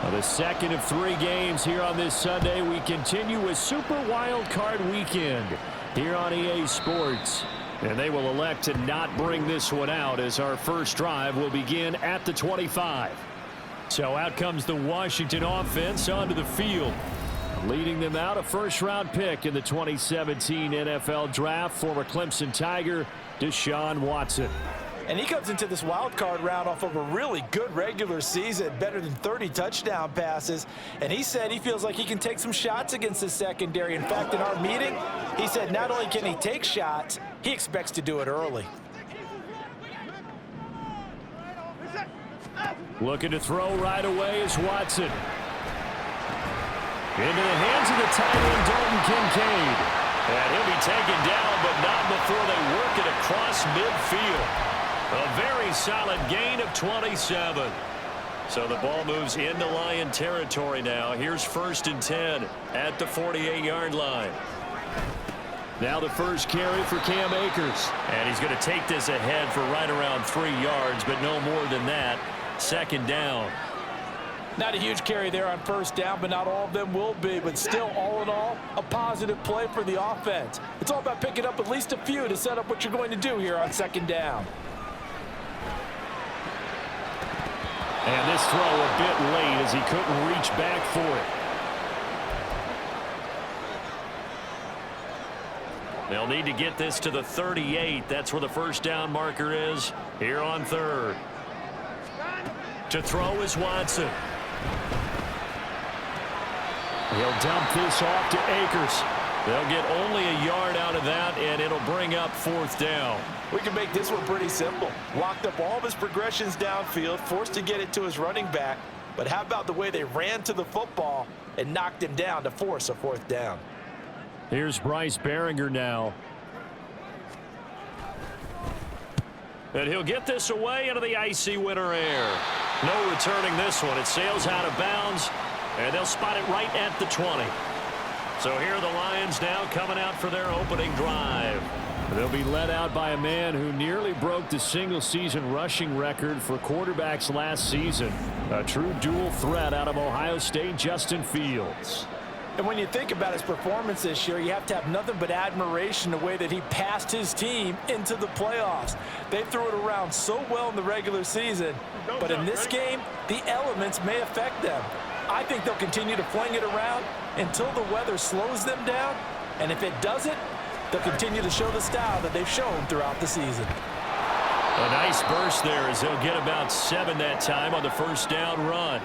Well, the second of 3 games here on this Sunday. We continue with Super Wildcard Weekend here on EA Sports. And they will elect to not bring this one out as our first drive will begin at the 25. So out comes the Washington offense onto the field. Leading them out, a first-round pick in the 2017 NFL Draft, former Clemson Tiger, Deshaun Watson. And he comes into this wild card round off of a really good regular season, better than 30 touchdown passes. And he said he feels like he can take some shots against the secondary. In fact, in our meeting, he said not only can he take shots, he expects to do it early. Looking to throw right away is Watson. Into the hands of the tight end, Dalton Kincaid. And he'll be taken down, but not before they work it across midfield. A very solid gain of 27. So the ball moves into Lion territory now. Here's 1st and 10 at the 48-yard line. Now the first carry for Cam Akers. And he's going to take this ahead for right around 3 yards, but no more than that. 2nd down. Not a huge carry there on 1st down, but not all of them will be. But still, all in all, a positive play for the offense. It's all about picking up at least a few to set up what you're going to do here on 2nd down. And this throw a bit late as he couldn't reach back for it. They'll need to get this to the 38. That's where the 1st down marker is here on 3rd. To throw is Watson. He'll dump this off to Akers. They'll get only a yard out of that, and it'll bring up 4th down. We can make this one pretty simple. Locked up all of his progressions downfield, forced to get it to his running back. But how about the way they ran to the football and knocked him down to force a 4th down? Here's Bryce Behringer now. And he'll get this away into the icy winter air. No returning this one. It sails out of bounds, and they'll spot it right at the 20. So here are the Lions now coming out for their opening drive. They'll be led out by a man who nearly broke the single-season rushing record for quarterbacks last season. A true dual threat out of Ohio State, Justin Fields. And when you think about his performance this year, you have to have nothing but admiration the way that he passed his team into the playoffs. They threw it around so well in the regular season, but in this game, the elements may affect them. I think they'll continue to fling it around until the weather slows them down, and if it doesn't, they'll continue to show the style that they've shown throughout the season. A nice burst there as they'll get about 7 that time on the 1st down run.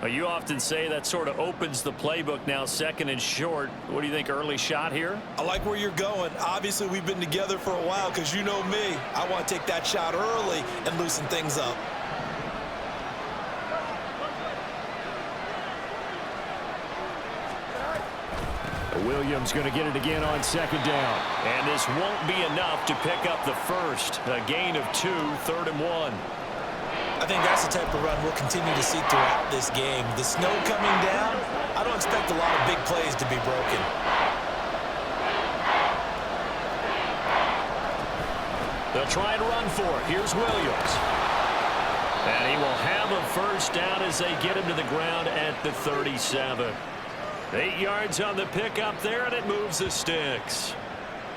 You often say that sort of opens the playbook now, 2nd and short. What do you think, early shot here? I like where you're going. Obviously, we've been together for a while because you know me. I want to take that shot early and loosen things up. Williams going to get it again on 2nd down. And this won't be enough to pick up the first. A gain of 2, 3rd and 1. I think that's the type of run we'll continue to see throughout this game. The snow coming down, I don't expect a lot of big plays to be broken. They'll try and run for it. Here's Williams. And he will have a 1st down as they get him to the ground at the 37. 8 yards on the pickup there, and it moves the sticks.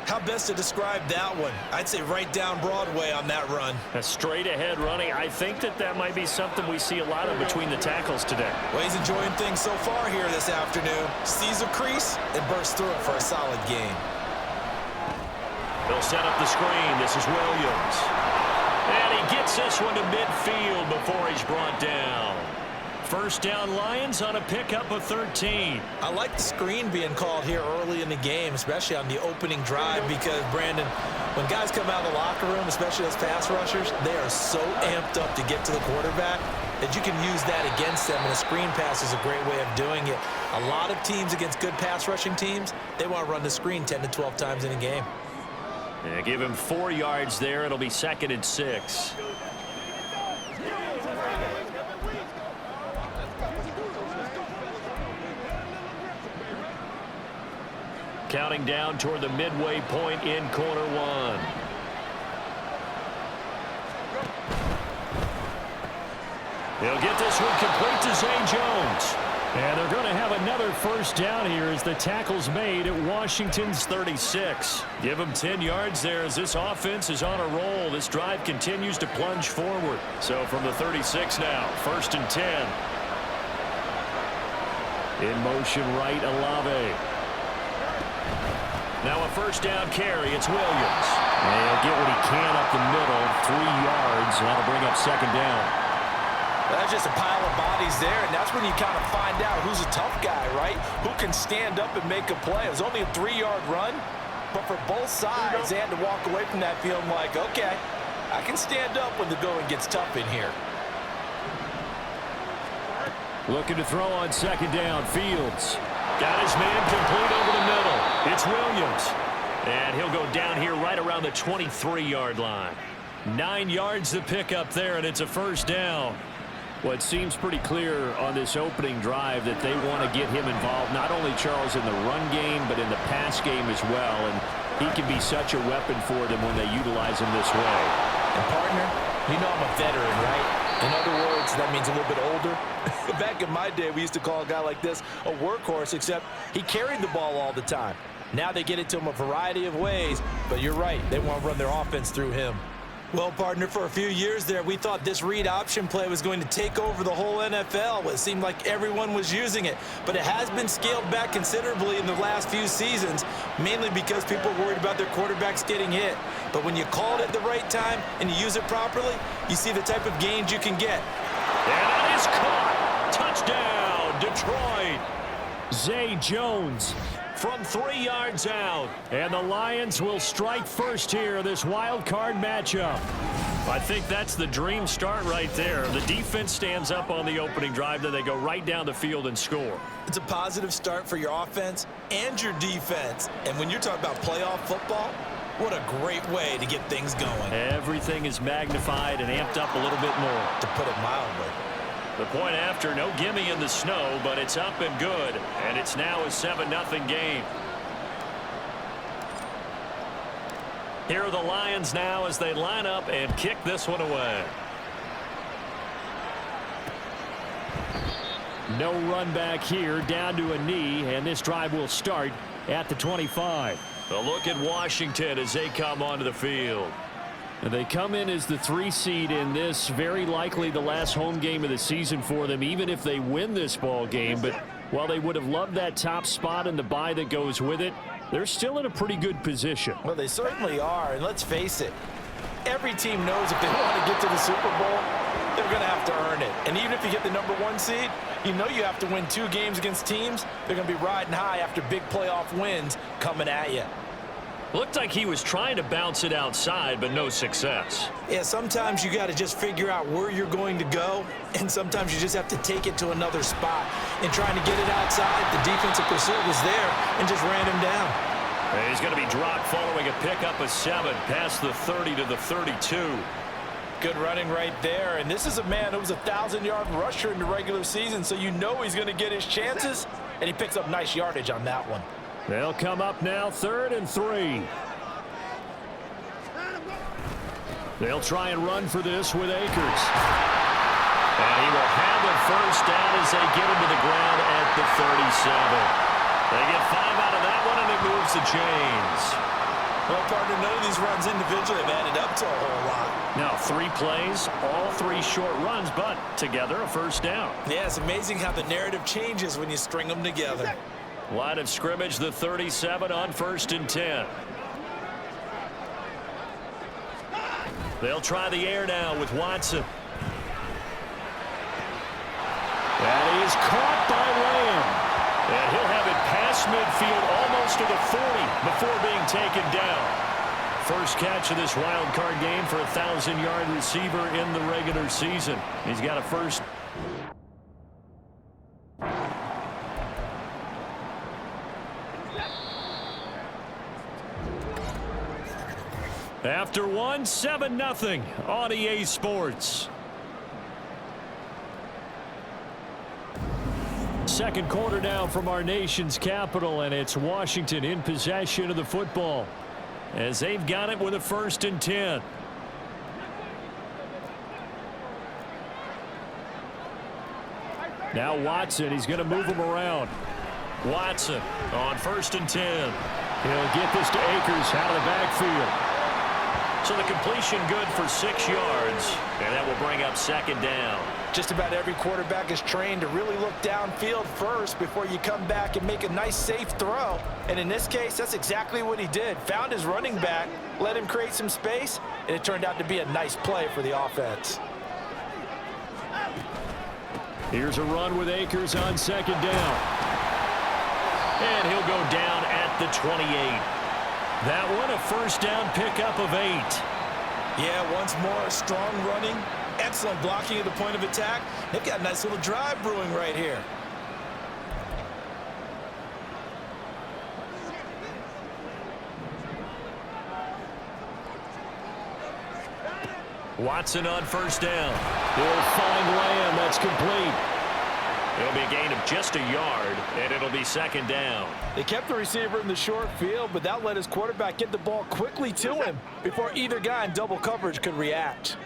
How best to describe that one? I'd say right down Broadway on that run. A straight ahead running. I think that might be something we see a lot of between the tackles today. Well, he's enjoying things so far here this afternoon. Sees a crease and bursts through it for a solid gain. They'll set up the screen. This is Williams. And he gets this one to midfield before he's brought down. 1st down Lions on a pickup of 13. I like the screen being called here early in the game, especially on the opening drive, because, Brandon, when guys come out of the locker room, especially those pass rushers, they are so amped up to get to the quarterback that you can use that against them, and a screen pass is a great way of doing it. A lot of teams against good pass rushing teams, they want to run the screen 10 to 12 times in a game. Yeah, give him 4 yards there. It'll be 2nd and 6. Counting down toward the midway point in quarter 1. He'll get this one complete to Zay Jones. And they're going to have another first down here as the tackle's made at Washington's 36. Give them 10 yards there as this offense is on a roll. This drive continues to plunge forward. So from the 36 now, 1st and 10. In motion right, Olave. Now a first down carry. It's Williams. And he'll get what he can up the middle. 3 yards. That'll bring up 2nd down. That's just a pile of bodies there, and that's when you kind of find out who's a tough guy, right? Who can stand up and make a play. It was only a 3-yard run, but for both sides, they had to walk away from that feeling like, okay, I can stand up when the going gets tough in here. Looking to throw on 2nd down. Fields. Got his man complete over the middle. It's Williams. And he'll go down here right around the 23-yard line. 9 yards to pick up there, and it's a first down. Well, it seems pretty clear on this opening drive that they want to get him involved, not only, Charles, in the run game, but in the pass game as well. And he can be such a weapon for them when they utilize him this way. And, partner, you know I'm a veteran, right? In other words, that means a little bit older. Back in my day, we used to call a guy like this a workhorse, except he carried the ball all the time. Now they get it to him a variety of ways, but you're right. They want to run their offense through him. Well, partner, for a few years there, we thought this read option play was going to take over the whole NFL. It seemed like everyone was using it, but it has been scaled back considerably in the last few seasons, mainly because people are worried about their quarterbacks getting hit. But when you call it at the right time and you use it properly, you see the type of gains you can get. And that is caught. Touchdown, Detroit. Zay Jones from 3 yards out. And the Lions will strike first here, this wild card matchup. I think that's the dream start right there. The defense stands up on the opening drive, then they go right down the field and score. It's a positive start for your offense and your defense. And when you're talking about playoff football, what a great way to get things going. Everything is magnified and amped up a little bit more. To put it mildly. The point after, no gimme in the snow, but it's up and good. And it's now a 7-0 game. Here are the Lions now as they line up and kick this one away. No run back here, down to a knee, and this drive will start at the 25. A look at Washington as they come onto the field. And they come in as the 3 seed in this, very likely the last home game of the season for them, even if they win this ball game. But while they would have loved that top spot and the bye that goes with it, they're still in a pretty good position. Well, they certainly are, and let's face it, every team knows if they want to get to the Super Bowl, they're going to have to earn it. And even if you get the #1 seed, you know you have to win 2 games against teams. They're going to be riding high after big playoff wins coming at you. Looked like he was trying to bounce it outside, but no success. Yeah, sometimes you got to just figure out where you're going to go, and sometimes you just have to take it to another spot. And trying to get it outside, the defensive pursuit was there and just ran him down. And he's going to be dropped following a pickup of 7 past the 30 to the 32. Good running right there, and this is a man who was a 1,000-yard rusher in the regular season, so you know he's going to get his chances, and he picks up nice yardage on that one. They'll come up now 3rd and 3. They'll try and run for this with Akers. And he will have the first down as they get him to the ground at the 37. They get 5 out of that one, and it moves the chains. Well, partner, none of these runs individually have added up to a whole lot. Now 3 plays, all 3 short runs, but together a first down. Yeah, it's amazing how the narrative changes when you string them together. Line of scrimmage, the 37 on 1st and 10. They'll try the air now with Watson. And he is caught by Lamb. And he'll have it past midfield almost to the 40 before being taken down. First catch of this wild card game for a 1,000-yard receiver in the regular season. He's got a first. After 1, 7-0 on EA Sports. Second quarter now from our nation's capital, and it's Washington in possession of the football as they've got it with a 1st and 10. Now Watson, he's going to move him around. Watson on 1st and 10. He'll get this to Akers out of the backfield. So the completion good for 6 yards, and that will bring up 2nd down. Just about every quarterback is trained to really look downfield first before you come back and make a nice, safe throw. And in this case, that's exactly what he did. Found his running back, let him create some space, and it turned out to be a nice play for the offense. Here's a run with Akers on 2nd down. And he'll go down at the 28. That one a 1st down pickup of 8. Yeah, once more, strong running, excellent blocking at the point of attack. They've got a nice little drive brewing right here. Watson on 1st down. He'll find Lamb. That's complete. It'll be a gain of just a yard, and it'll be 2nd down. They kept the receiver in the short field, but that let his quarterback get the ball quickly to him before either guy in double coverage could react.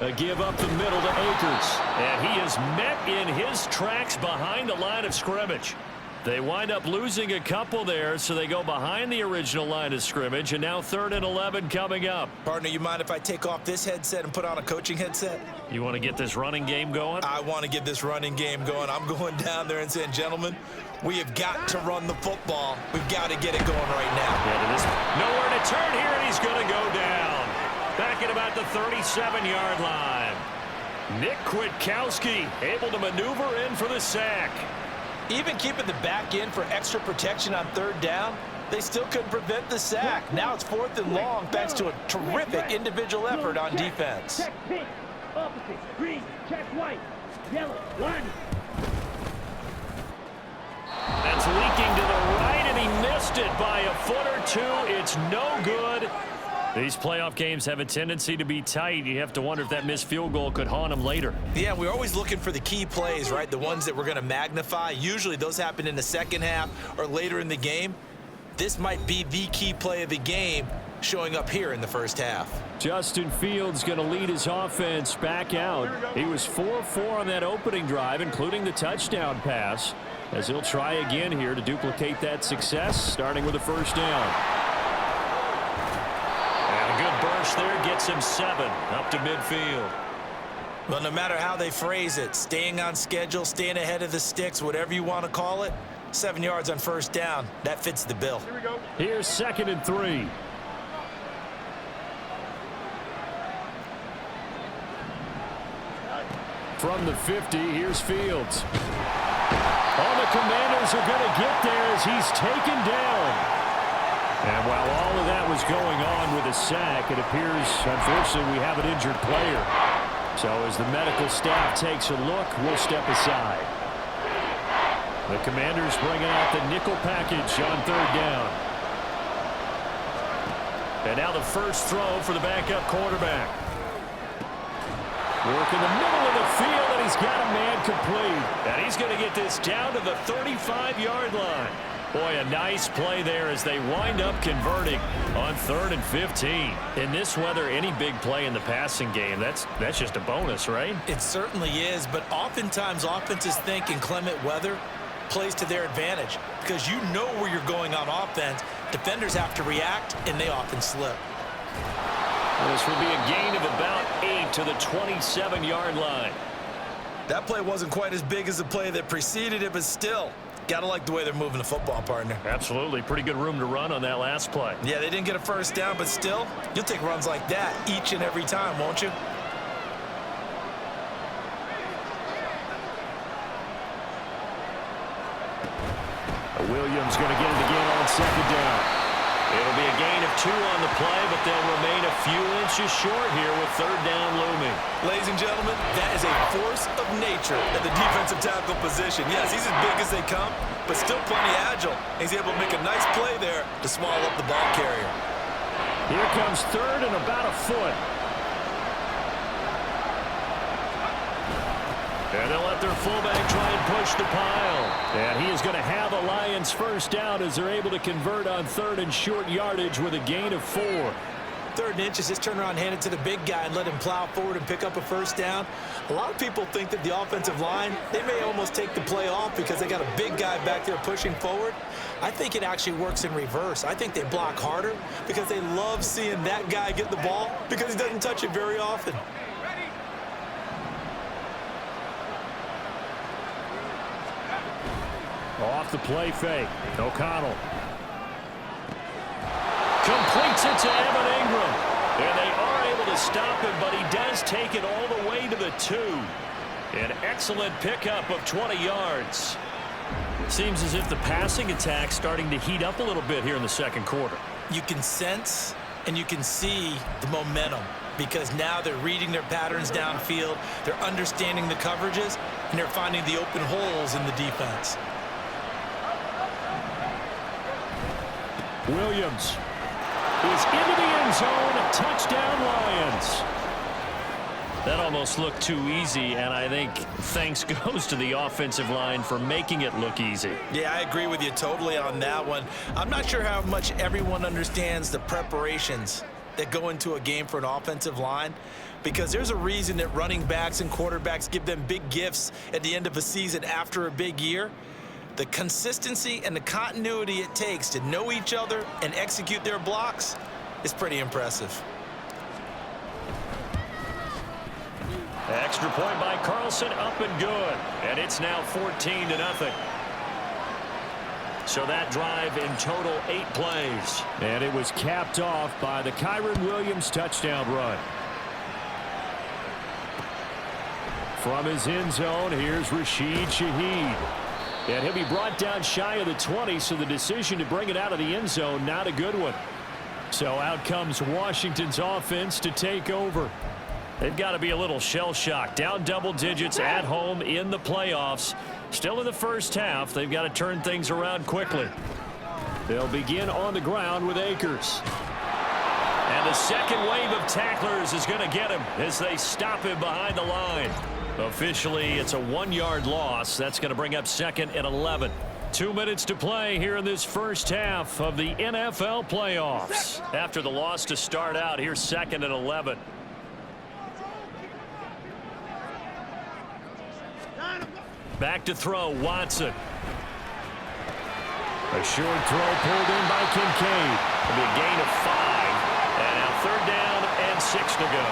A give up the middle to Akers. And he is met in his tracks behind the line of scrimmage. They wind up losing a couple there, so they go behind the original line of scrimmage, and now 3rd and 11 coming up. Partner, you mind if I take off this headset and put on a coaching headset? You want to get this running game going? I want to get this running game going. I'm going down there and saying, gentlemen, we have got to run the football. We've got to get it going right now. Yeah, nowhere to turn here, and he's going to go down. Back at about the 37-yard line. Nick Kwiatkowski able to maneuver in for the sack. Even keeping the back end for extra protection on 3rd down, they still couldn't prevent the sack. Now it's 4th and long thanks to a terrific individual effort on defense. Check pink, opposite, green, check white, yellow, one. That's leaking to the right, and he missed it by a foot or 2. It's no good. These playoff games have a tendency to be tight. You have to wonder if that missed field goal could haunt them later. Yeah, we're always looking for the key plays, right? The ones that we're going to magnify. Usually those happen in the 2nd half or later in the game. This might be the key play of the game showing up here in the 1st half. Justin Fields going to lead his offense back out. He was 4-4 on that opening drive, including the touchdown pass, as he'll try again here to duplicate that success, starting with a 1st down. Good burst there gets him 7 up to midfield. Well, no matter how they phrase it, staying on schedule, staying ahead of the sticks, whatever you want to call it, 7 yards on 1st down, that fits the bill. Here we go. Here's 2nd and 3. From the 50, here's Fields. All the Commanders are going to get there as he's taken down. And while all of that was going on with a sack, it appears, unfortunately, we have an injured player. So as the medical staff takes a look, we'll step aside. The Commanders bringing out the nickel package on 3rd down. And now the first throw for the backup quarterback. Work in the middle of the field, and he's got a man complete. And he's going to get this down to the 35-yard line. Boy, a nice play there as they wind up converting on 3rd and 15. In this weather, any big play in the passing game, that's just a bonus, right? It certainly is, but oftentimes offenses think in clement weather plays to their advantage because you know where you're going on offense. Defenders have to react, and they often slip. Well, this will be a gain of about 8 to the 27-yard line. That play wasn't quite as big as the play that preceded it, but still, gotta like the way they're moving the football, partner. Absolutely. Pretty good room to run on that last play. Yeah, they didn't get a 1st down, but still, you'll take runs like that each and every time, won't you? Williams going to get it again on 2nd down. It'll be a gain of 2 on the play, but they'll remain a few inches short here with 3rd down looming. Ladies and gentlemen, that is a force of nature at the defensive tackle position. Yes, he's as big as they come, but still plenty agile. He's able to make a nice play there to swallow up the ball carrier. Here comes 3rd and about a foot. And they'll let their fullback try and push the pile. And he is going to have a Lions 1st down as they're able to convert on 3rd and short yardage with a gain of 4. 3rd and inches, just turn around and hand it to the big guy and let him plow forward and pick up a first down. A lot of people think that the offensive line, they may almost take the play off because they got a big guy back there pushing forward. I think it actually works in reverse. I think they block harder because they love seeing that guy get the ball because he doesn't touch it very often. Off the play fake. O'Connell. Completes it to Evan Ingram. And they are able to stop him, but he does take it all the way to the 2. An excellent pickup of 20 yards. Seems as if the passing attack's starting to heat up a little bit here in the 2nd quarter. You can sense and you can see the momentum because now they're reading their patterns downfield, they're understanding the coverages, and they're finding the open holes in the defense. Williams is into the end zone. Touchdown, Lions. That almost looked too easy, and I think thanks goes to the offensive line for making it look easy. Yeah, I agree with you totally on that one. I'm not sure how much everyone understands the preparations that go into a game for an offensive line, because there's a reason that running backs and quarterbacks give them big gifts at the end of a season after a big year. The consistency and the continuity it takes to know each other and execute their blocks is pretty impressive. Extra point by Carlson, up and good. And it's now 14-0. So that drive in total 8 plays. And it was capped off by the Kyren Williams touchdown run. From his end zone, here's Rashid Shaheed. And he'll be brought down shy of the 20, so the decision to bring it out of the end zone, not a good one. So out comes Washington's offense to take over. They've got to be a little shell-shocked. Down double digits at home in the playoffs. Still in the first half. They've got to turn things around quickly. They'll begin on the ground with Akers. And the second wave of tacklers is going to get him as they stop him behind the line. Officially, it's a 1-yard loss. That's going to bring up 2nd and 11. 2 minutes to play here in this first half of the NFL playoffs. After the loss to start out, here's 2nd and 11. Back to throw, Watson. A short throw pulled in by Kincaid. It'll be a gain of 5. And now 3rd down and 6 to go.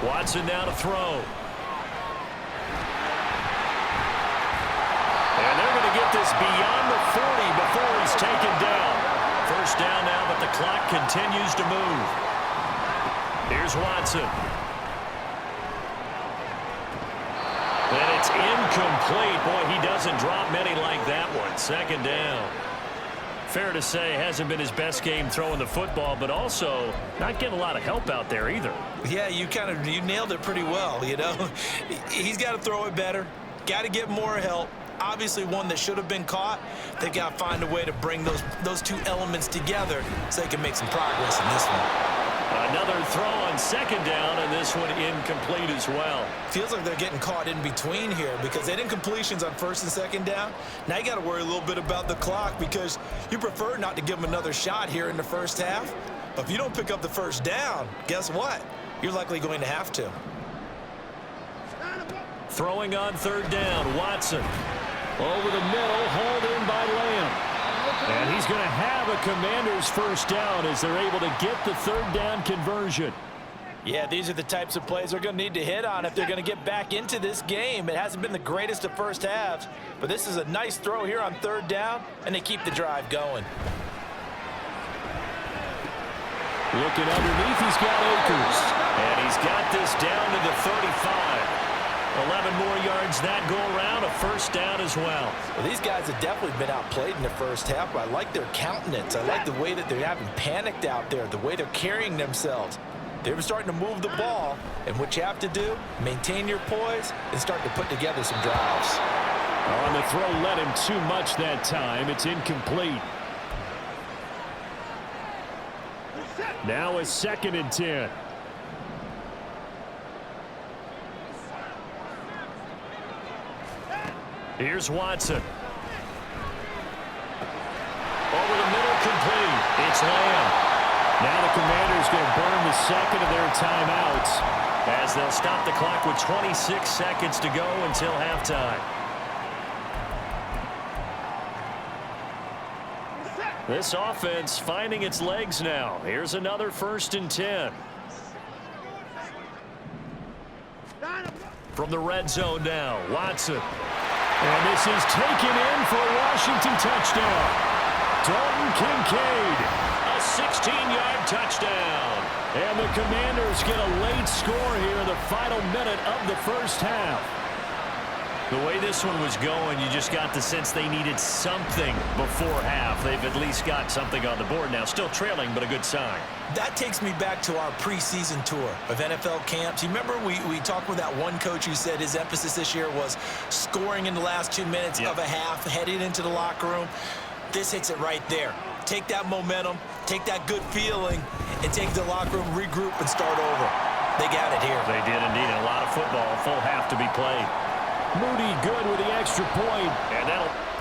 Watson now to throw. And they're going to get this beyond the 40 before he's taken down. First down now, but the clock continues to move. Here's Watson. And it's incomplete. Boy, he doesn't drop many like that one. 2nd down. Fair to say, hasn't been his best game throwing the football, but also not getting a lot of help out there either. Yeah, you nailed it pretty well, you know. He's got to throw it better. Got to get more help. Obviously one that should have been caught. They've got to find a way to bring those 2 elements together so they can make some progress in this one. Another throw on 2nd down, and this one incomplete as well. Feels like they're getting caught in between here because they did incompletions on 1st and 2nd down. Now you got to worry a little bit about the clock because you prefer not to give them another shot here in the first half. But if you don't pick up the first down, guess what? You're likely going to have to. Throwing on 3rd down, Watson. Over the middle, hauled in by Lamb. And he's going to have a Commander's first down as they're able to get the 3rd down conversion. Yeah, these are the types of plays they're going to need to hit on if they're going to get back into this game. It hasn't been the greatest of first halves, but this is a nice throw here on 3rd down, and they keep the drive going. Looking underneath, he's got Akers. And he's got this down to the 35. 11 more yards that go around, a first down as well. Well, these guys have definitely been outplayed in the first half, but I like their countenance. I like the way that they're having panicked out there, the way they're carrying themselves. They're starting to move the ball, and what you have to do, maintain your poise and start to put together some drives. On the throw, led him too much that time. It's incomplete. Now a 2nd and 10. Here's Watson. Over the middle, complete. It's Lamb. Now the Commanders going to burn the second of their timeouts as they'll stop the clock with 26 seconds to go until halftime. This offense finding its legs now. Here's another 1st and 10. From the red zone now, Watson. And this is taken in for a Washington touchdown. Dalton Kincaid, a 16-yard touchdown. And the Commanders get a late score here in the final minute of the first half. The way this one was going, you just got the sense they needed something before half. They've at least got something on the board now. Still trailing, but a good sign. That takes me back to our preseason tour of NFL camps. You remember we talked with that one coach who said his emphasis this year was scoring in the last 2 minutes of a half, heading into the locker room. This hits it right there. Take that momentum, take that good feeling, and take the locker room, regroup, and start over. They got it here. They did indeed. A lot of football, full half to be played. Moody good with the extra point, and that'll...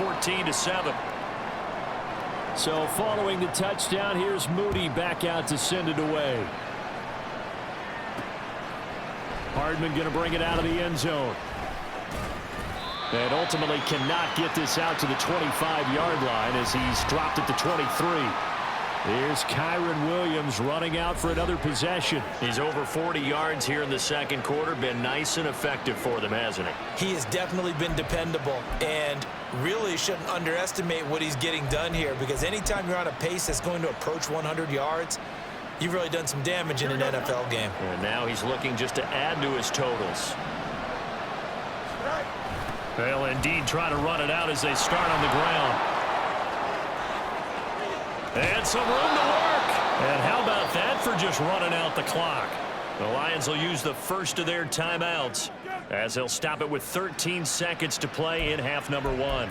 14-7. So following the touchdown, here's Moody back out to send it away. Hardman going to bring it out of the end zone. And ultimately cannot get this out to the 25-yard line as he's dropped it to 23. Here's Kyren Williams running out for another possession. He's over 40 yards here in the second quarter. Been nice and effective for them, hasn't he? He has definitely been dependable, and really shouldn't underestimate what he's getting done here, because anytime you're on a pace that's going to approach 100 yards, you've really done some damage in an NFL game. And now he's looking just to add to his totals. They'll indeed try to run it out as they start on the ground. And some room to work. And how about that for just running out the clock? The Lions will use the first of their timeouts as they'll stop it with 13 seconds to play in half number 1.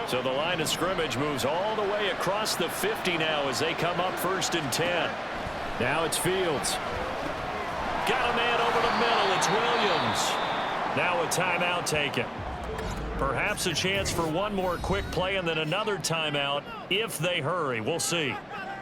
So the line of scrimmage moves all the way across the 50 now as they come up 1st and 10. Now it's Fields. Got a man over the middle. It's Williams. Now a timeout taken. Perhaps a chance for one more quick play and then another timeout if they hurry. We'll see.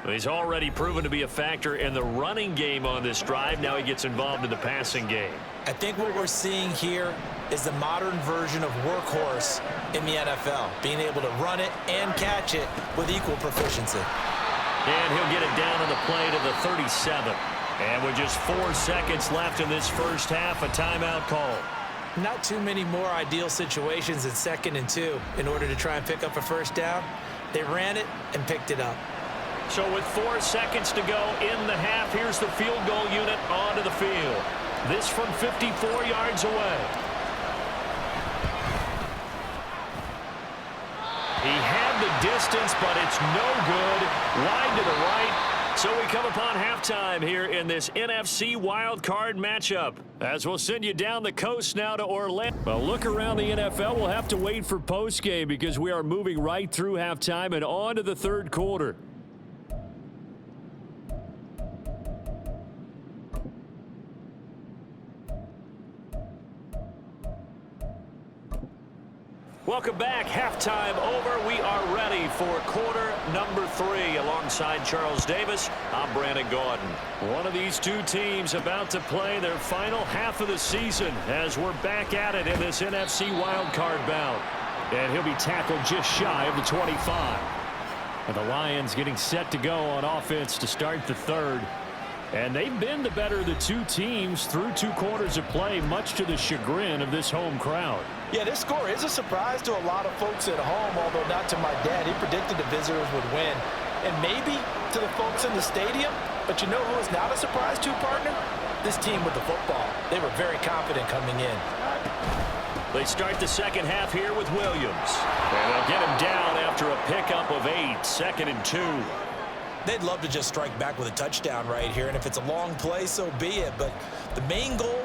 He's already proven to be a factor in the running game on this drive. Now he gets involved in the passing game. I think what we're seeing here is the modern version of workhorse in the NFL, being able to run it and catch it with equal proficiency. And he'll get it down on the play to the 37. And with just 4 seconds left in this first half, a timeout call. Not too many more ideal situations at 2nd and 2 in order to try and pick up a first down. They ran it and picked it up. So with 4 seconds to go in the half, here's the field goal unit onto the field. This from 54 yards away. He had the distance, but it's no good. Wide to the right. So we come upon halftime here in this NFC wildcard matchup. As we'll send you down the coast now to Orlando. Well, look around the NFL. We'll have to wait for postgame because we are moving right through halftime and on to the third quarter. Welcome back. Halftime over. We are ready for quarter number 3. Alongside Charles Davis, I'm Brandon Gaudin. One of these two teams about to play their final half of the season as we're back at it in this NFC wildcard bout. And he'll be tackled just shy of the 25. And the Lions getting set to go on offense to start the third. And they've been the better of the two teams through 2 quarters of play, much to the chagrin of this home crowd. Yeah, this score is a surprise to a lot of folks at home, although not to my dad. He predicted the visitors would win. And maybe to the folks in the stadium. But you know who is not a surprise to, partner? This team with the football. They were very confident coming in. They start the second half here with Williams. And they'll get him down after a pickup of 8, 2nd and 2. They'd love to just strike back with a touchdown right here, and if it's a long play, so be it. But the main goal,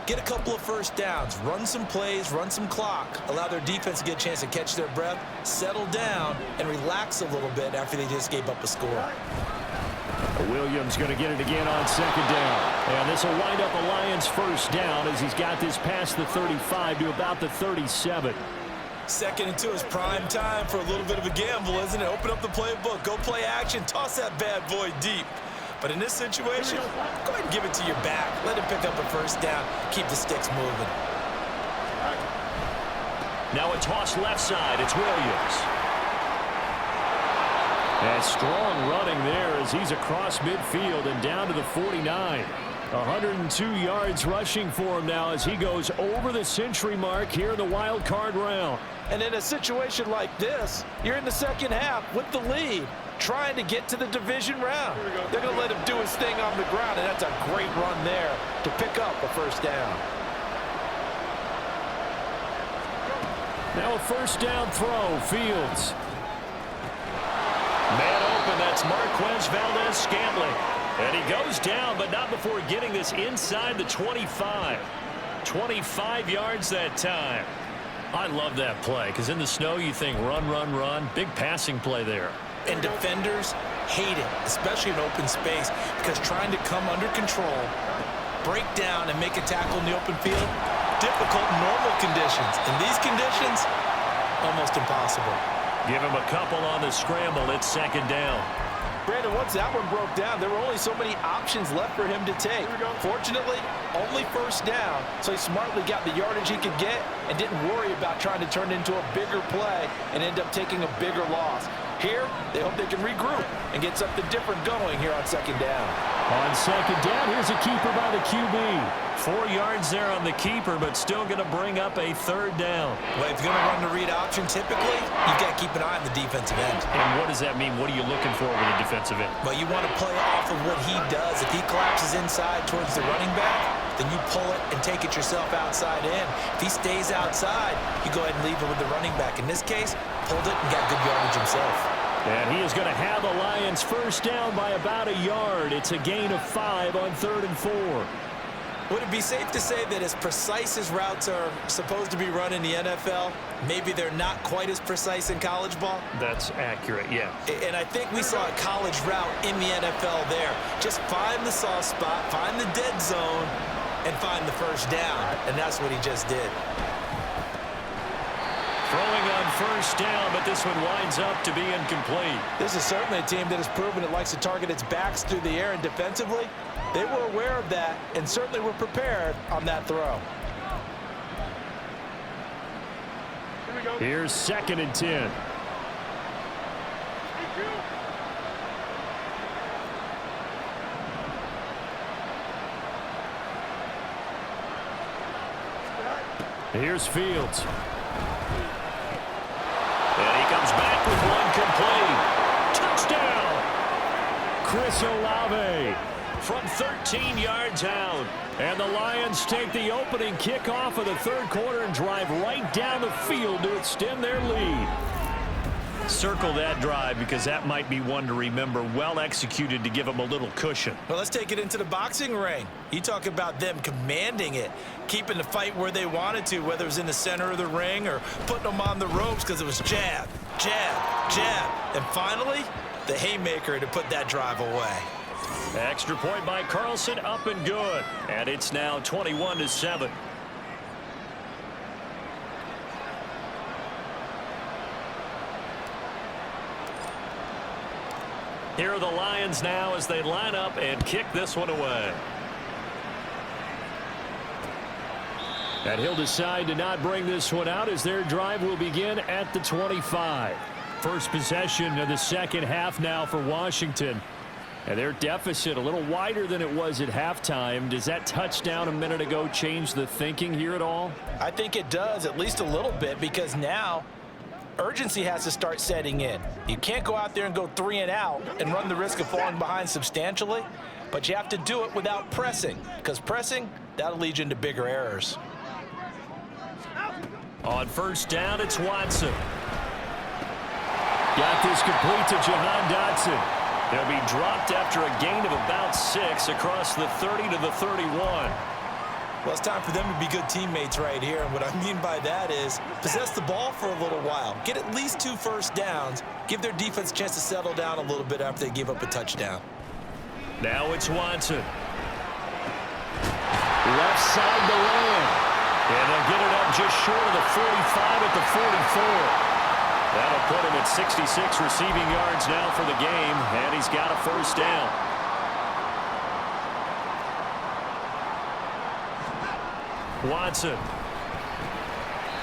get a couple of first downs, run some plays, run some clock, allow their defense to get a chance to catch their breath, settle down, and relax a little bit after they just gave up a score. Williams going to get it again on 2nd down. And this will wind up a Lions first down as he's got this past the 35 to about the 37. 2nd and 2 is prime time for a little bit of a gamble, isn't it? Open up the playbook, go play action, toss that bad boy deep. But in this situation, go ahead and give it to your back. Let him pick up a first down. Keep the sticks moving. Now a toss left side. It's Williams. And strong running there as he's across midfield and down to the 49. 102 yards rushing for him now as he goes over the century mark here in the wild card round. And in a situation like this, you're in the second half with the lead, trying to get to the division round. They're going to let him do his thing on the ground, and that's a great run there to pick up a first down. Now a first down throw, Fields. Man open, that's Marquez Valdez-Scantling. And he goes down, but not before getting this inside the 25. 25 yards that time. I love that play, because in the snow you think run, run, run. Big passing play there. And defenders hate it, especially in open space, because trying to come under control, break down, and make a tackle in the open field, difficult normal conditions. In these conditions, almost impossible. Give him a couple on the scramble. It's second down. Brandon, once that one broke down, there were only so many options left for him to take. Fortunately, only first down, so he smartly got the yardage he could get and didn't worry about trying to turn it into a bigger play and end up taking a bigger loss. Here, they hope they can regroup and get something different going here on second down. On second down, here's a keeper by the QB. 4 yards there on the keeper, but still going to bring up a third down. Well, if you're going to run the read option, typically, you've got to keep an eye on the defensive end. And what does that mean? What are you looking for with a defensive end? Well, you want to play off of what he does. If he collapses inside towards the running back, then you pull it and take it yourself outside in. If he stays outside, you go ahead and leave it with the running back. In this case, pulled it and got good yardage himself. And he is going to have the Lions first down by about a yard. It's a gain of 5 on 3rd and 4. Would it be safe to say that as precise as routes are supposed to be run in the NFL, maybe they're not quite as precise in college ball? That's accurate, yeah. And I think we saw a college route in the NFL there. Just find the soft spot, find the dead zone, and find the first down. And that's what he just did. Throwing on first down, but this one winds up to be incomplete. This is certainly a team that has proven it likes to target its backs through the air, and defensively, they were aware of that and certainly were prepared on that throw. Here's 2nd and 10. Here's Fields. And he comes back with one complete. Touchdown! Chris Olave from 13 yards out. And the Lions take the opening kickoff of the third quarter and drive right down the field to extend their lead. Circle that drive because that might be one to remember. Well executed to give them a little cushion. Well, let's take it into the boxing ring. You talk about them commanding it, keeping the fight where they wanted to, whether it was in the center of the ring or putting them on the ropes because it was jab, jab, jab. And finally, the haymaker to put that drive away. Extra point by Carlson, up and good. And it's now 21-7. Here are the Lions now as they line up and kick this one away. And he'll decide to not bring this one out as their drive will begin at the 25. First possession of the second half now for Washington. And their deficit a little wider than it was at halftime. Does that touchdown a minute ago change the thinking here at all? I think it does, at least a little bit, because now urgency has to start setting in. You can't go out there and go 3 and out and run the risk of falling behind substantially, but you have to do it without pressing, because pressing, that'll lead you into bigger errors. On first down, it's Watson. Got this complete to Jahan Dotson. They'll be dropped after a gain of about 6 across the 30 to the 31. Well, it's time for them to be good teammates right here. And what I mean by that is possess the ball for a little while. Get at least 2 first downs. Give their defense a chance to settle down a little bit after they give up a touchdown. Now it's Watson. Left side to Lamb. And they'll get it up just short of the 45 at the 44. That'll put him at 66 receiving yards now for the game, and he's got a first down. Watson.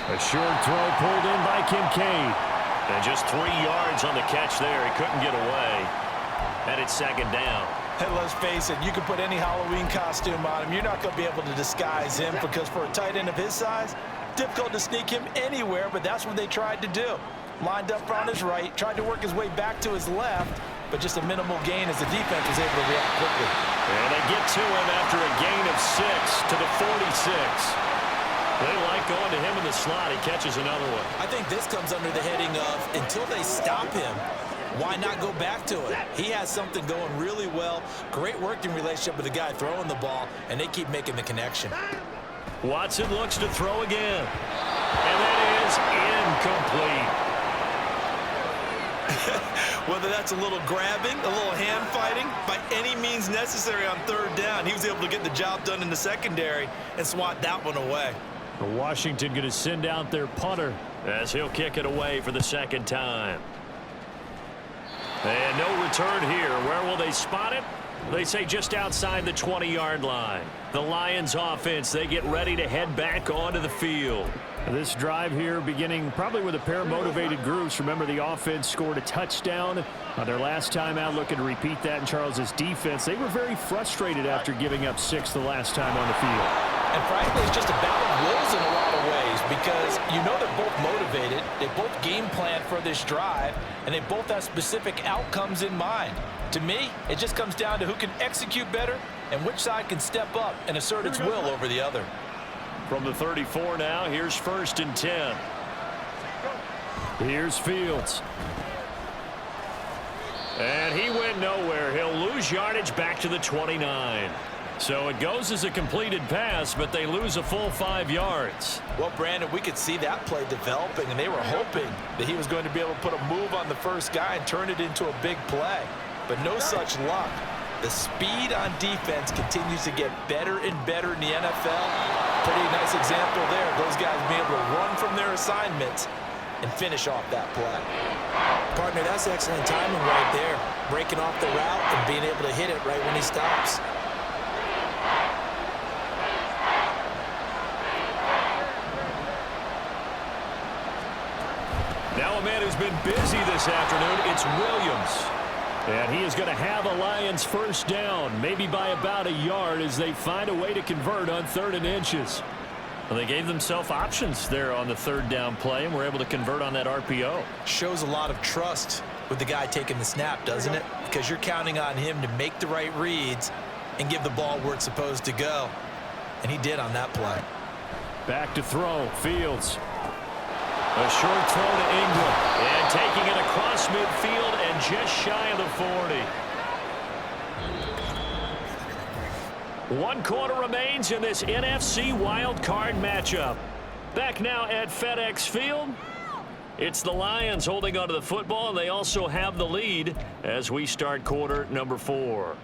A short throw pulled in by Kincaid. And just 3 yards on the catch there. He couldn't get away. And it's second down. And let's face it, you can put any Halloween costume on him. You're not going to be able to disguise him because for a tight end of his size, difficult to sneak him anywhere, but that's what they tried to do. Lined up on his right, tried to work his way back to his left, but just a minimal gain as the defense was able to react quickly. And they get to him after a gain of 6 to the 46. They like going to him in the slot. He catches another one. I think this comes under the heading of until they stop him, why not go back to it? He has something going really well. Great working relationship with the guy throwing the ball, and they keep making the connection. Watson looks to throw again. And that is incomplete. Whether that's a little grabbing, a little hand fighting, by any means necessary on third down, he was able to get the job done in the secondary and swat that one away. Washington going to send out their punter as he'll kick it away for the second time. And no return here. Where will they spot it? They say just outside the 20-yard line. The Lions offense, they get ready to head back onto the field. This drive here beginning probably with a pair of motivated groups. Remember, the offense scored a touchdown their last time out, looking to repeat that in Charles's defense. They were very frustrated after giving up 6 the last time on the field. And frankly, it's just a battle of wills in a lot of ways because you know they're both motivated. They both game plan for this drive, and they both have specific outcomes in mind. To me, it just comes down to who can execute better and which side can step up and assert its will over the other. From the 34 now, here's 1st and 10. Here's Fields. And he went nowhere. He'll lose yardage back to the 29. So it goes as a completed pass, but they lose a full 5 yards. Well, Brandon, we could see that play developing, and they were hoping that he was going to be able to put a move on the first guy and turn it into a big play. But no such luck. The speed on defense continues to get better and better in the NFL. Pretty nice example there. Those guys being able to run from their assignments and finish off that play. Partner, that's excellent timing right there. Breaking off the route and being able to hit it right when he stops. Now a man who's been busy this afternoon, it's Williams. And he is going to have a Lions first down, maybe by about a yard as they find a way to convert on 3rd and inches. Well, they gave themselves options there on the 3rd down play and were able to convert on that RPO. Shows a lot of trust with the guy taking the snap, doesn't it? Because you're counting on him to make the right reads and give the ball where it's supposed to go. And he did on that play. Back to throw, Fields. A short throw to Ingram. And taking it across midfield and just shy of the 40. 1 quarter remains in this NFC wildcard matchup. Back now at FedEx Field. It's the Lions holding onto the football, and they also have the lead as we start quarter number 4.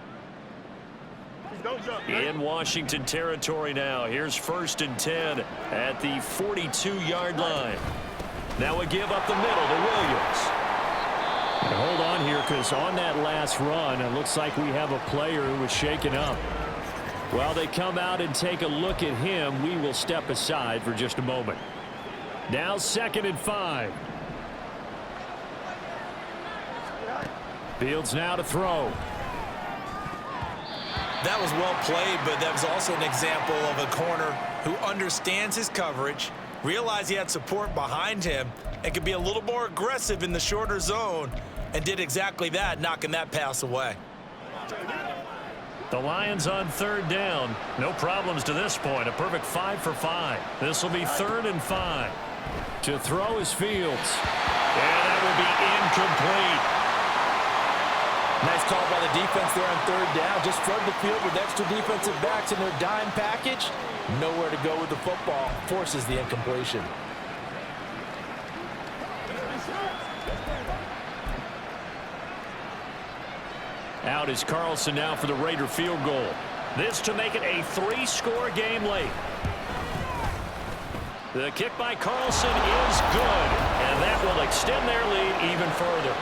In Washington territory now. Here's 1st and 10 at the 42-yard line. Now a give up the middle to Williams. And hold on here, because on that last run, it looks like we have a player who was shaken up. While they come out and take a look at him, we will step aside for just a moment. Now 2nd and 5. Fields now to throw. That was well played, but that was also an example of a corner who understands his coverage, realized he had support behind him, and could be a little more aggressive in the shorter zone, and did exactly that, knocking that pass away. The Lions on 3rd down. No problems to this point. A perfect 5 for 5. This will be 3rd and 5. To throw is Fields. And that will be incomplete. Nice call by the defense there on 3rd down. Just flood the field with extra defensive backs in their dime package. Nowhere to go with the football. Forces the incompletion. Out is Carlson now for the Raider field goal. This to make it a 3-score game late. The kick by Carlson is good, and that will extend their lead even further.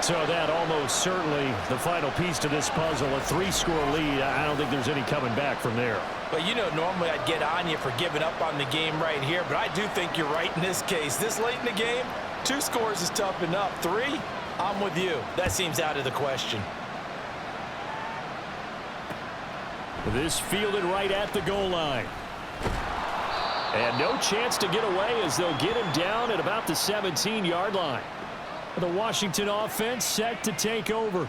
So that almost certainly the final piece to this puzzle, a 3-score lead. I don't think there's any coming back from there. But you know, normally I'd get on you for giving up on the game right here, but I do think you're right in this case. This late in the game, 2 scores is tough enough. 3, I'm with you. That seems out of the question. This fielded right at the goal line. And no chance to get away as they'll get him down at about the 17-yard line. The Washington offense set to take over.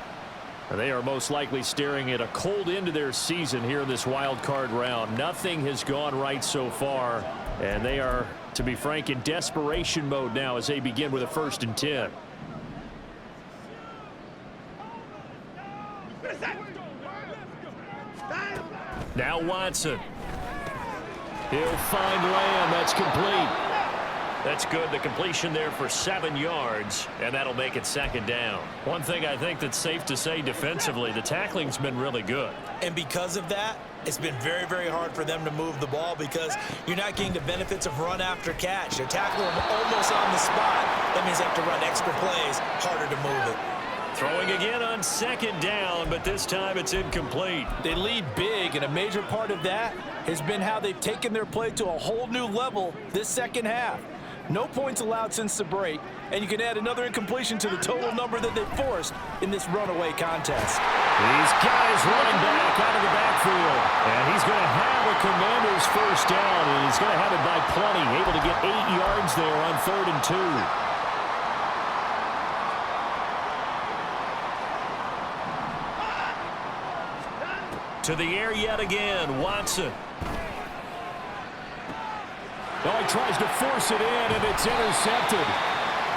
They are most likely staring at a cold end to their season here in this wild card round. Nothing has gone right so far, and they are, to be frank, in desperation mode now as they begin with a 1st and 10. Now Watson. He'll find Lamb. That's complete. That's good. The completion there for 7 yards, and that'll make it 2nd down. One thing I think that's safe to say defensively, the tackling's been really good. And because of that, it's been very, very hard for them to move the ball because you're not getting the benefits of run after catch. They're tackling them almost on the spot. That means they have to run extra plays, harder to move it. Throwing again on 2nd down, but this time it's incomplete. They lead big, and a major part of that has been how they've taken their play to a whole new level this second half. No points allowed since the break, and you can add another incompletion to the total number that they forced in this runaway contest. These guys running back out of the backfield, and he's going to have a Commanders first down, and he's going to have it by plenty, able to get 8 yards there on 3rd and 2. To the air yet again, Watson. Oh, he tries to force it in, and it's intercepted.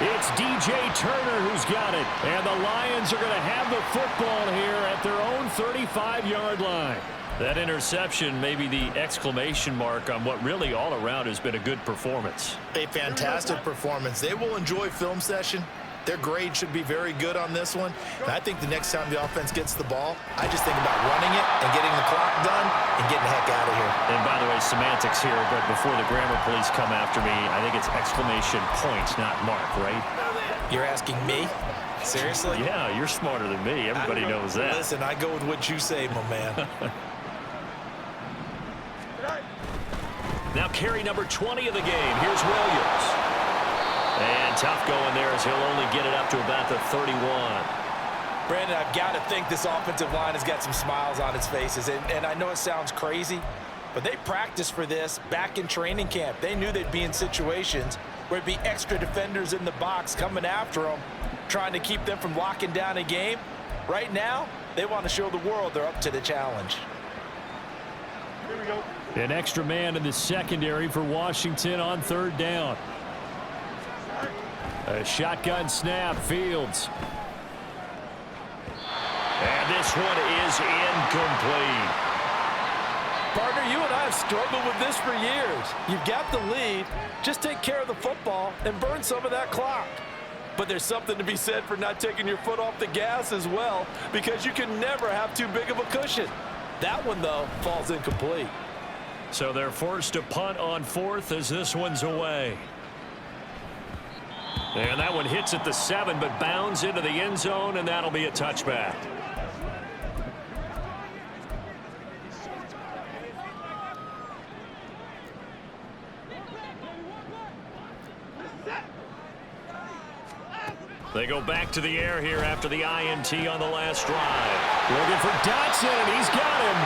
It's DJ Turner who's got it. And the Lions are going to have the football here at their own 35-yard line. That interception may be the exclamation mark on what really all around has been a good performance. A fantastic performance. They will enjoy film session. Their grade should be very good on this one. And I think the next time the offense gets the ball, I just think about running it and getting the clock done and getting the heck out of here. And by the way, semantics here, but before the grammar police come after me, I think it's exclamation point, not mark, right? You're asking me? Seriously? Yeah, you're smarter than me. Everybody knows that. Listen, I go with what you say, my man. Now carry number 20 of the game. Here's Williams. And tough going there as he'll only get it up to about the 31. Brandon, I've got to think this offensive line has got some smiles on its faces. And I know it sounds crazy, but they practiced for this back in training camp. They knew they'd be in situations where there'd be extra defenders in the box coming after them, trying to keep them from locking down a game. Right now, they want to show the world they're up to the challenge. Here we go. An extra man in the secondary for Washington on 3rd down. A shotgun snap, Fields. And this one is incomplete. Partner, you and I have struggled with this for years. You've got the lead. Just take care of the football and burn some of that clock. But there's something to be said for not taking your foot off the gas as well, because you can never have too big of a cushion. That one, though, falls incomplete. So they're forced to punt on 4th as this one's away. And that one hits at the 7, but bounds into the end zone, and that'll be a touchback. They go back to the air here after the INT on the last drive. Looking for Dotson, and he's got him.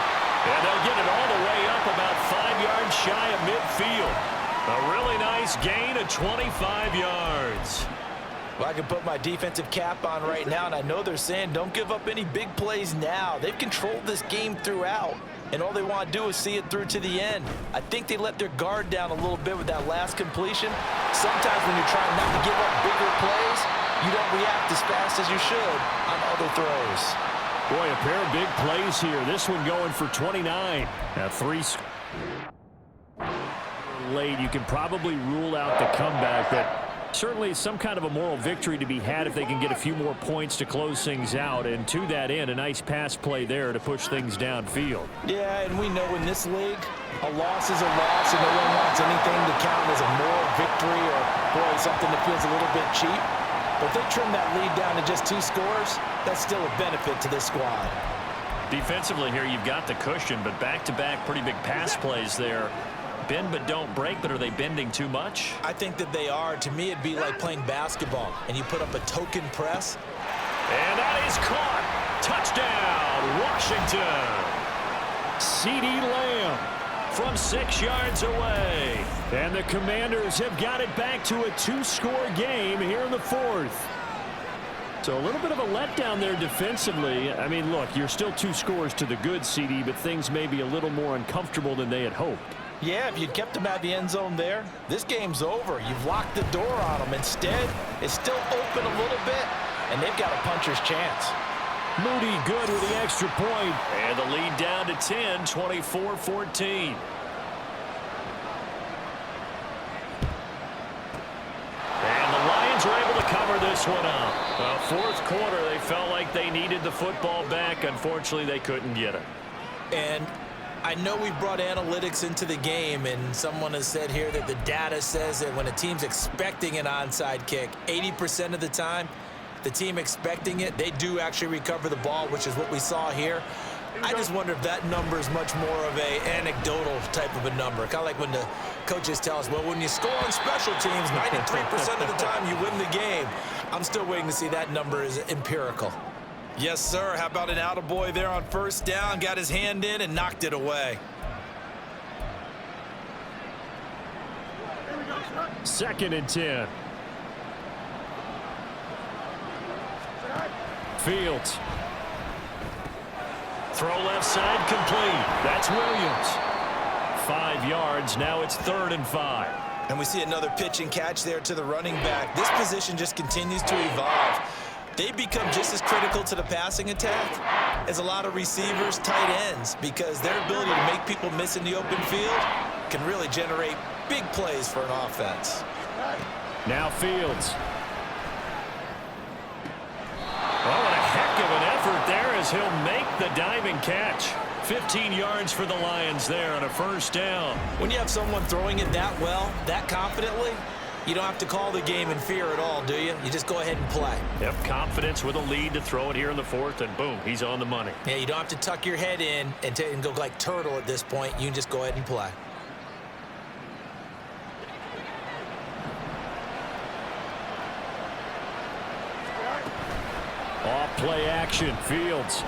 And they'll get it all the way up about 5 yards shy of midfield. A really nice gain of 25 yards. Well, I can put my defensive cap on right now, and I know they're saying don't give up any big plays now. They've controlled this game throughout, and all they want to do is see it through to the end. I think they let their guard down a little bit with that last completion. Sometimes when you're trying not to give up bigger plays, you don't react as fast as you should on other throws. Boy, a pair of big plays here. This one going for 29. Now 3 late. You can probably rule out the comeback, but certainly some kind of a moral victory to be had if they can get a few more points to close things out. And to that end, a nice pass play there to push things downfield. Yeah, and we know in this league, a loss is a loss, and no one wants anything to count as a moral victory or, boy, something that feels a little bit cheap. But if they trim that lead down to just 2 scores, that's still a benefit to this squad. Defensively here, you've got the cushion, but back-to-back pretty big pass plays there. Bend but don't break, but are they bending too much? I think that they are. To me, it'd be like playing basketball, and you put up a token press. And that is caught. Touchdown, Washington. CeeDee Lamb from 6 yards away. And the Commanders have got it back to a 2-score game here in the 4th. So a little bit of a letdown there defensively. I mean, look, you're still 2 scores to the good, CD, but things may be a little more uncomfortable than they had hoped. Yeah, if you'd kept them at the end zone there, this game's over. You've locked the door on them. Instead, it's still open a little bit, and they've got a puncher's chance. Moody good with the extra point. And the lead down to 10, 24-14. this one out. Fourth quarter, they felt like they needed the football back. Unfortunately, they couldn't get it. And I know we brought analytics into the game, and someone has said here that the data says that when a team's expecting an onside kick, 80% of the time, the team expecting it, they do actually recover the ball, which is what we saw here. I just wonder if that number is much more of a anecdotal type of a number. Kind of like when the coaches tell us, well, when you score on special teams, 93% of the time you win the game. I'm still waiting to see that number is empirical. Yes, sir. How about an attaboy there on first down? Got his hand in and knocked it away. Second and 10. Fields. Throw left side complete. That's Williams. 5 yards. Now it's 3rd and 5. And we see another pitch and catch there to the running back. This position just continues to evolve. They become just as critical to the passing attack as a lot of receivers, tight ends, because their ability to make people miss in the open field can really generate big plays for an offense. Now Fields. Oh, what a heck of an effort there as he'll make the diving catch. 15 yards for the Lions there on a first down. When you have someone throwing it that well, that confidently, you don't have to call the game in fear at all, do you? You just go ahead and play. Yep, confidence with a lead to throw it here in the 4th, and boom, he's on the money. Yeah, you don't have to tuck your head in and go like turtle at this point. You can just go ahead and play. Off play action, Fields.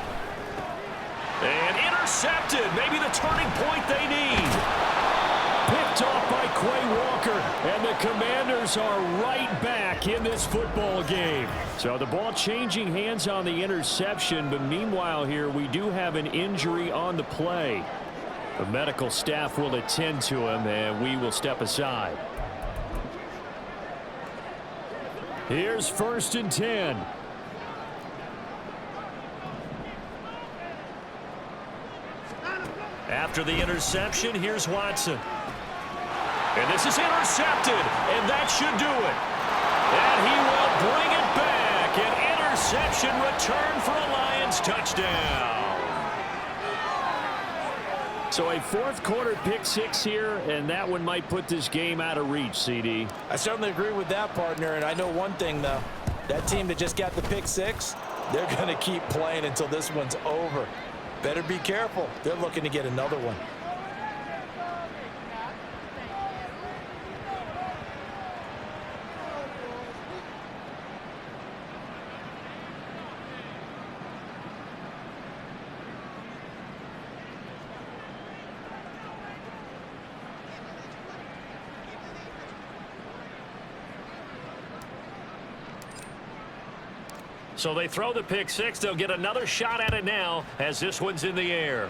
And intercepted, maybe the turning point they need. Picked off by Quay Walker, and the Commanders are right back in this football game. So the ball changing hands on the interception, but meanwhile here we do have an injury on the play. The medical staff will attend to him, and we will step aside. Here's 1st and 10. After the interception, here's Watson. And this is intercepted, and that should do it. And he will bring it back. An interception return for a Lions touchdown. So a 4th quarter pick 6 here, and that one might put this game out of reach, CD. I certainly agree with that, partner, and I know one thing, though. That team that just got the pick 6, they're going to keep playing until this one's over. Better be careful. They're looking to get another one. So they throw the pick 6. They'll get another shot at it now as this one's in the air.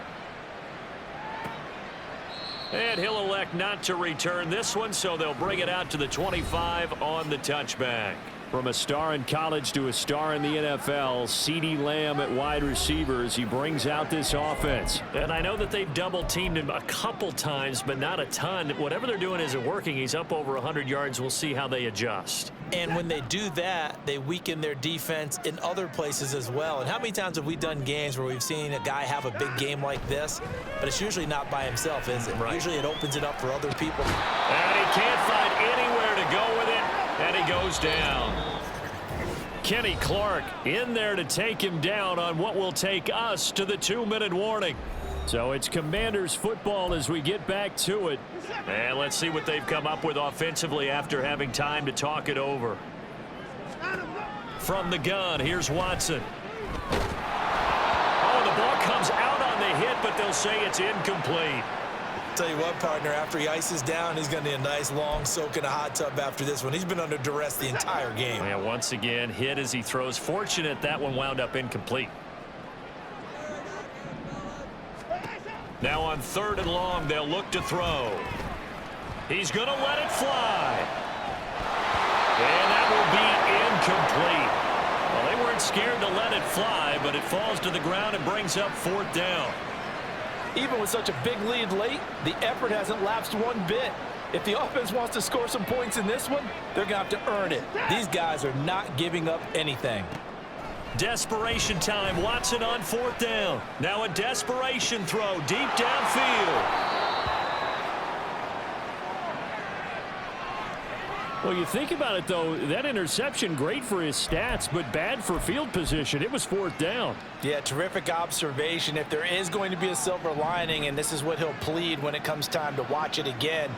And he'll elect not to return this one, so they'll bring it out to the 25 on the touchback. From a star in college to a star in the NFL, CeeDee Lamb at wide receivers. He brings out this offense. And I know that they've double-teamed him a couple times, but not a ton. Whatever they're doing isn't working. He's up over 100 yards. We'll see how they adjust. And when they do that, they weaken their defense in other places as well. And how many times have we done games where we've seen a guy have a big game like this, but it's usually not by himself, is it? Right. Usually it opens it up for other people. And he can't find anywhere to go with it, and he goes down. Kenny Clark in there to take him down on what will take us to the 2-minute warning. So it's Commanders football as we get back to it. And let's see what they've come up with offensively after having time to talk it over. From the gun, here's Watson. Oh, the ball comes out on the hit, but they'll say it's incomplete. Tell you what, partner, after he ices down, he's going to need a nice long soak in a hot tub after this one. He's been under duress the entire game. Yeah, once again, hit as he throws. Fortunate that one wound up incomplete. Now on 3rd and long, they'll look to throw. He's going to let it fly. And that will be incomplete. Well, they weren't scared to let it fly, but it falls to the ground and brings up 4th down. Even with such a big lead late, the effort hasn't lapsed one bit. If the offense wants to score some points in this one, they're going to have to earn it. These guys are not giving up anything. Desperation time. Watson on 4th down. Now a desperation throw deep downfield. Well, you think about it, though, that interception, great for his stats, but bad for field position. It was 4th down. Yeah, terrific observation. If there is going to be a silver lining, and this is what he'll plead when it comes time to watch it again,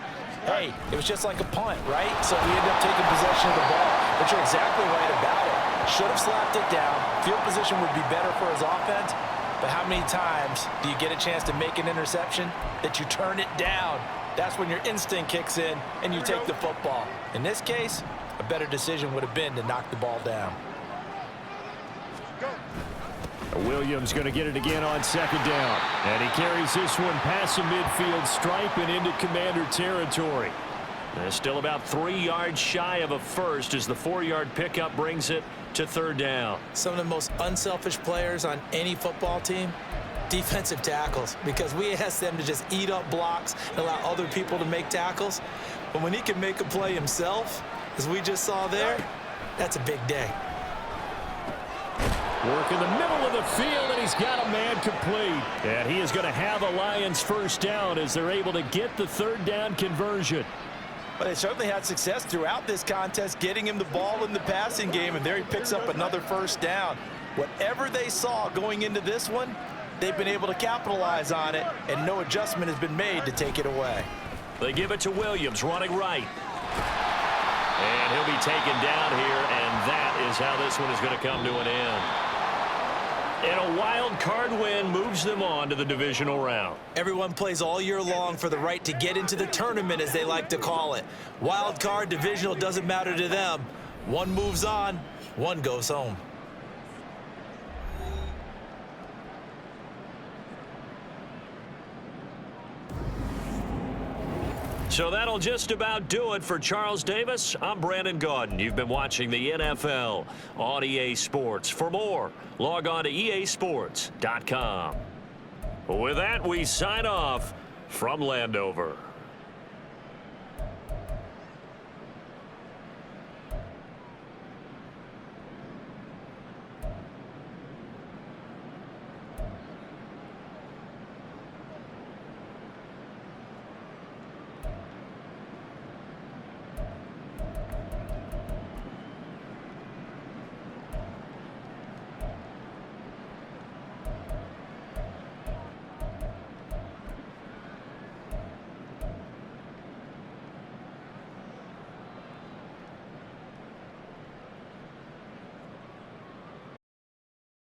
hey, it was just like a punt, right? So we ended up taking possession of the ball. But you're exactly right about it. Should have slapped it down. Field position would be better for his offense. But how many times do you get a chance to make an interception that you turn it down? That's when your instinct kicks in and you take the football. In this case, a better decision would have been to knock the ball down. Williams going to get it again on 2nd down. And he carries this one past the midfield stripe and into Commander territory. They're still about 3 yards shy of a first as the 4-yard pickup brings it to 3rd down. Some of the most unselfish players on any football team, defensive tackles, because we ask them to just eat up blocks and allow other people to make tackles. But when he can make a play himself, as we just saw there, that's a big day. Work in the middle of the field, and he's got a man complete. And he is going to have a Lions 1st down as they're able to get the 3rd down conversion. But they certainly had success throughout this contest, getting him the ball in the passing game, and there he picks up another 1st down. Whatever they saw going into this one, they've been able to capitalize on it, and no adjustment has been made to take it away. They give it to Williams, running right. And he'll be taken down here, and that is how this one is going to come to an end. And a wild card win moves them on to the divisional round. Everyone plays all year long for the right to get into the tournament, as they like to call it. Wild card, divisional, doesn't matter to them. One moves on, one goes home. So that'll just about do it for Charles Davis. I'm Brandon Gaudin. You've been watching the NFL on EA Sports. For more, log on to easports.com. With that, we sign off from Landover.